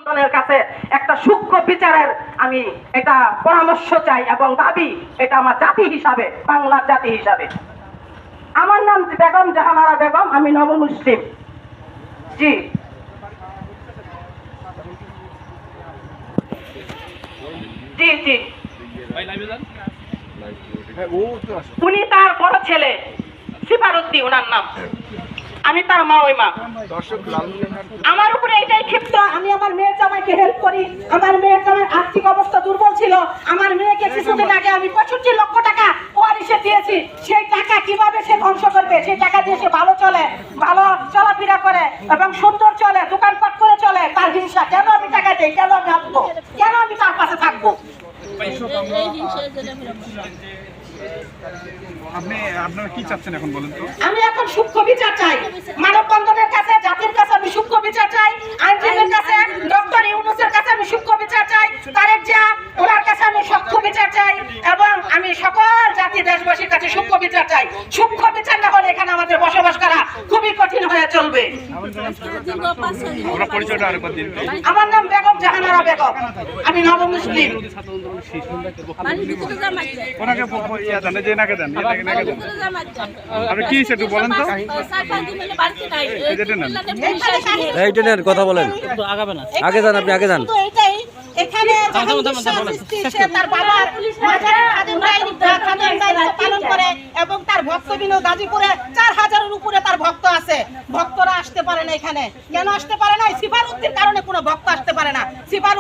জনগণের কাছে একটা সূক্ষ্ম বিচারের আমি এটা পরামর্শ চাই এবং দাবি, এটা আমার জাতি হিসাবে, বাংলার জাতি হিসাবে। আমার নাম বেগম জাহানারা বেগম, আমি নবমুসলিম। জি জি জি উনি তার বড় ছেলে সিফারউদ্দিন, ওনার নাম, আমি তার মা। ওই মা আমার উপরে এটাই ক্ষিপ্ত। আমি আমার মেয়ের জামাইকে হেল্প করি। আমার মেয়ের জামাইয়ের আর্থিক অবস্থা দুর্বল ছিল। আমার মেয়েকে কিছুদিন আগে আমি 65 লক্ষ টাকা ওয়ারিশে দিয়েছি। সেই টাকা কিভাবে সে ধ্বংস করবে? সেই টাকা দিয়ে সে ভালো চলে, ভালো চলাফেরা করে এবং সুন্দর চলে, দোকানপাট করে চলে। তার হিংসা, কেন আমি টাকা দিই, কেন আমি আসবো, কেন আমি তার পাশে থাকবো? আপনারা কি চাচ্ছেন এখন বলেন তো? আমি এখন সূক্ষ্ম বিচার চাই। মানববন্ধনের কাছে, জাতির কাছে আমি সূক্ষ্ম বিচার চাই। আইনজীবীর কাছে, ডক্টর ইউনূসের কাছে আমি সূক্ষ্ম বিচার চাই। তারেক জিয়া ওনার কাছে আমি সূক্ষ্ম বিচার চাই এবং আমি সকল জাতি দেশবাসীর কাছে সূক্ষ্ম বিচার চাই। সূক্ষ্ম বিচার না হলে এখানে আমাদের বসবাস করা খুবই কঠিন হয়ে চলবে। আমার নাম বেগম জাহানারা বেগম, আমি নবমুসলিম। আপনি কি একটু বলেন তো? এইটা নেন, কথা বলেন। আগে যান, আপনি আগে যান। এখানে তার বাবার পালন করে এবং তার ভক্তবিন্দু গাজীপুরে 4000-এর উপরে তার ভক্ত আছে। ভক্তরা আসতে পারে না এখানে। কেন আসতে পারে না? সিফারউদ্দিনের কারণে কোনো ভক্ত আসতে পারে না।